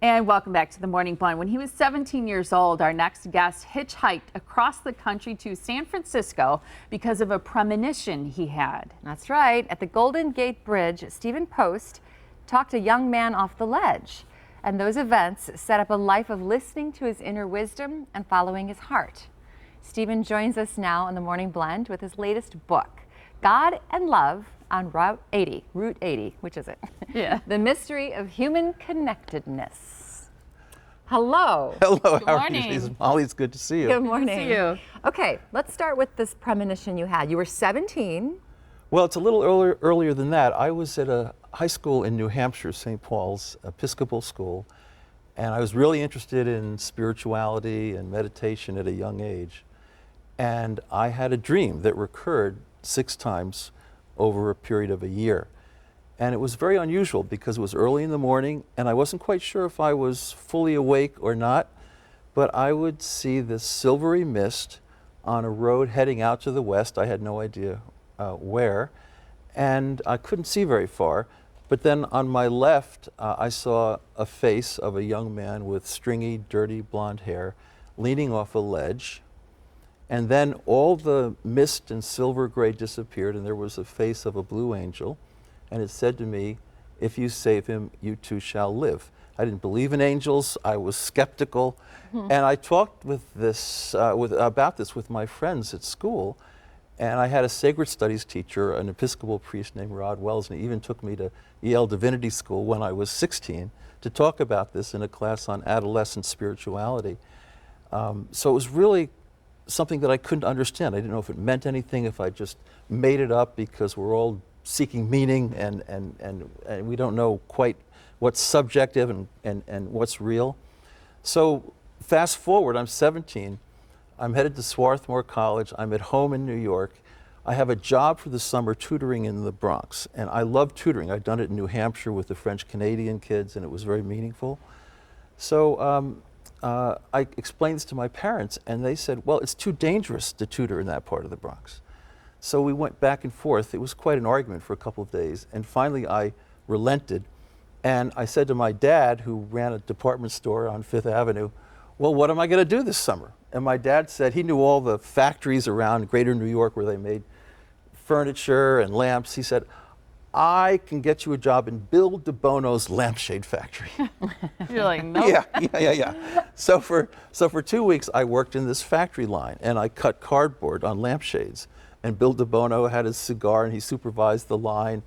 And welcome back to the Morning Blend. When he was 17 years old, our next guest hitchhiked across the country to San Francisco because of a premonition he had. That's right. At the Golden Gate Bridge, Stephen Post talked a young man off the ledge. And those events set up a life of listening to his inner wisdom and following his heart. Stephen joins us now on the Morning Blend with his latest book, God and Love on Route 80, which is it? Yeah. The Mystery of Human Connectedness. Hello. Hello, Good how are morning. you? Molly, it's good to see you. Good morning. Good to see you. Okay, let's start with this premonition you had. You were 17. Well, it's a little earlier than that. I was at a high school in New Hampshire, St. Paul's Episcopal School, and I was really interested in spirituality and meditation at a young age. And I had a dream that recurred 6 times over a period of a year. And it was very unusual because it was early in the morning and I wasn't quite sure if I was fully awake or not, but I would see this silvery mist on a road heading out to the west. I had no idea where, and I couldn't see very far. But then on my left, I saw a face of a young man with stringy, dirty blonde hair leaning off a ledge. And then all the mist and silver gray disappeared, and there was a face of a blue angel. And it said to me, if you save him, you too shall live. I didn't believe in angels. I was skeptical. And I talked with this, about this with my friends at school. And I had a sacred studies teacher, an Episcopal priest named Rod Wells, and he even took me to Yale Divinity School when I was 16 to talk about this in a class on adolescent spirituality. So it was really something that I couldn't understand. I didn't know if it meant anything, if I just made it up because we're all seeking meaning and we don't know quite what's subjective and what's real. So fast forward, I'm 17, I'm headed to Swarthmore College, I'm at home in New York. I have a job for the summer tutoring in the Bronx, and I love tutoring. I'd done it in New Hampshire with the French-Canadian kids, and it was very meaningful. So I explained this to my parents, and they said, well, it's too dangerous to tutor in that part of the Bronx. So we went back and forth. It was quite an argument for a couple of days, and finally I relented, and I said to my dad, who ran a department store on Fifth Avenue, well, what am I going to do this summer? And my dad said he knew all the factories around greater New York where they made furniture and lamps. He said, I can get you a job in Bill DeBono's lampshade factory. You're like, no. Yeah. So for 2 weeks, I worked in this factory line, and I cut cardboard on lampshades. And Bill DeBono had his cigar, and he supervised the line.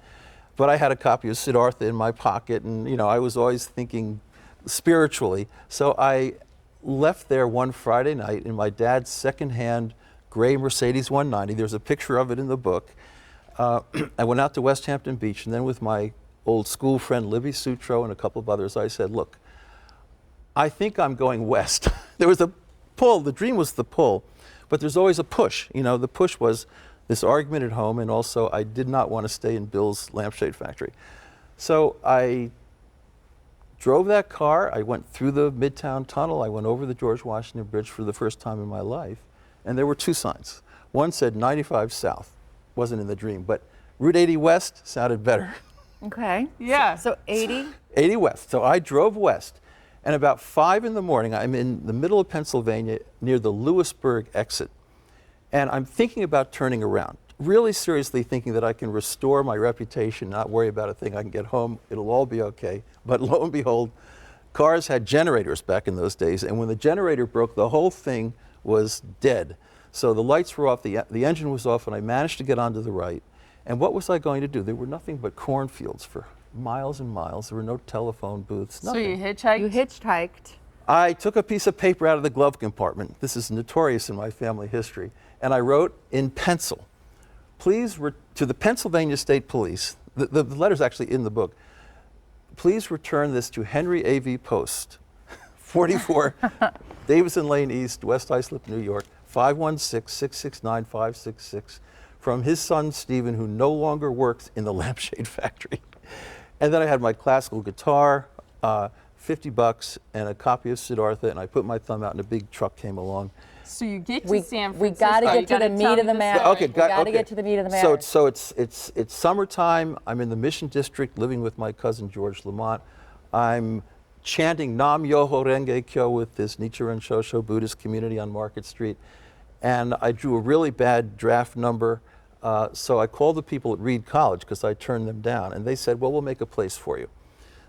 But I had a copy of Siddhartha in my pocket, and I was always thinking spiritually. So I left there one Friday night in my dad's secondhand gray Mercedes 190. There's a picture of it in the book. I went out to West Hampton Beach, and then with my old school friend Libby Sutro and a couple of others, I said, look, I think I'm going west. There was a pull, the dream was the pull, but there's always a push. The push was this argument at home, and also I did not want to stay in Bill's lampshade factory. So I drove that car, I went through the Midtown Tunnel, I went over the George Washington Bridge for the first time in my life, and there were 2 signs. One said 95 South. Wasn't in the dream, but Route 80 West sounded better. Okay. Yeah. So 80? 80 West. So I drove west, and about 5 in the morning, I'm in the middle of Pennsylvania near the Lewisburg exit, and I'm thinking about turning around, really seriously thinking that I can restore my reputation, not worry about a thing. I can get home, it'll all be okay. But lo and behold, cars had generators back in those days, and when the generator broke, the whole thing was dead. So the lights were off, the engine was off, and I managed to get onto the right. And what was I going to do? There were nothing but cornfields for miles and miles. There were no telephone booths, nothing. So you hitchhiked? You hitchhiked. I took a piece of paper out of the glove compartment. This is notorious in my family history. And I wrote in pencil, please, to the Pennsylvania State Police, the letter's actually in the book, please return this to Henry A.V. Post, 44 Davison Lane East, West Islip, New York, 516-669-566, from his son, Stephen, who no longer works in the lampshade factory. And then I had my classical guitar, $50, and a copy of Siddhartha, and I put my thumb out, and a big truck came along. So you get to San Francisco. We got to get to the meat of the matter. Okay, we got to get to the meat of the matter. So it's summertime. I'm in the Mission District, living with my cousin George Lamont. I'm chanting Nam Myoho Renge Kyo with this Nichiren Shosho Buddhist community on Market Street. And I drew a really bad draft number. So I called the people at Reed College because I turned them down. And they said, well, we'll make a place for you.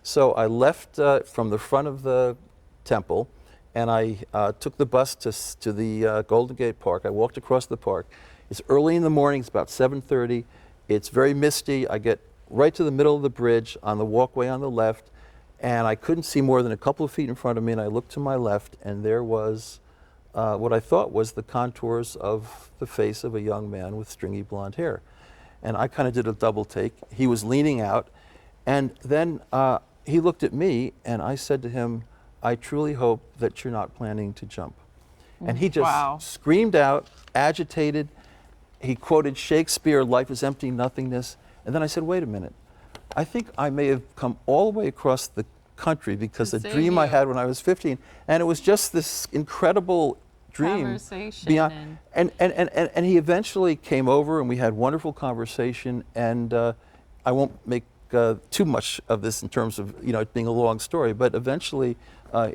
So I left from the front of the temple, and I took the bus to the Golden Gate Park. I walked across the park. It's early in the morning. It's about 7:30. It's very misty. I get right to the middle of the bridge on the walkway on the left, and I couldn't see more than a couple of feet in front of me, and I looked to my left, and there was what I thought was the contours of the face of a young man with stringy blonde hair. And I kind of did a double take. He was leaning out, and then he looked at me, and I said to him, I truly hope that you're not planning to jump. And he just screamed out, agitated. He quoted Shakespeare, life is empty nothingness. And then I said, wait a minute. I think I may have come all the way across the country because the dream I had when I was 15, and it was just this incredible dream. Conversation. Beyond, and he eventually came over, and we had wonderful conversation, and I won't make too much of this in terms of it being a long story, but eventually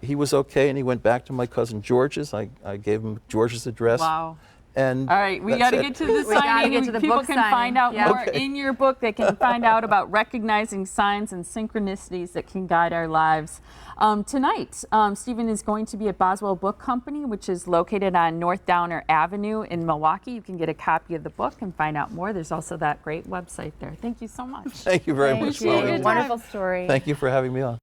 he was okay, and he went back to my cousin George's. I gave him George's address. Wow. And all right, we got to get to the signing. Get to the People book can signing. find out more Okay. in your book. They can find out about recognizing signs and synchronicities that can guide our lives. Tonight, Stephen is going to be at Boswell Book Company, which is located on North Downer Avenue in Milwaukee. You can get a copy of the book and find out more. There's also that great website there. Thank you so much. Thank you very much, Appreciate Molly. it. Wonderful story. Thank you for having me on.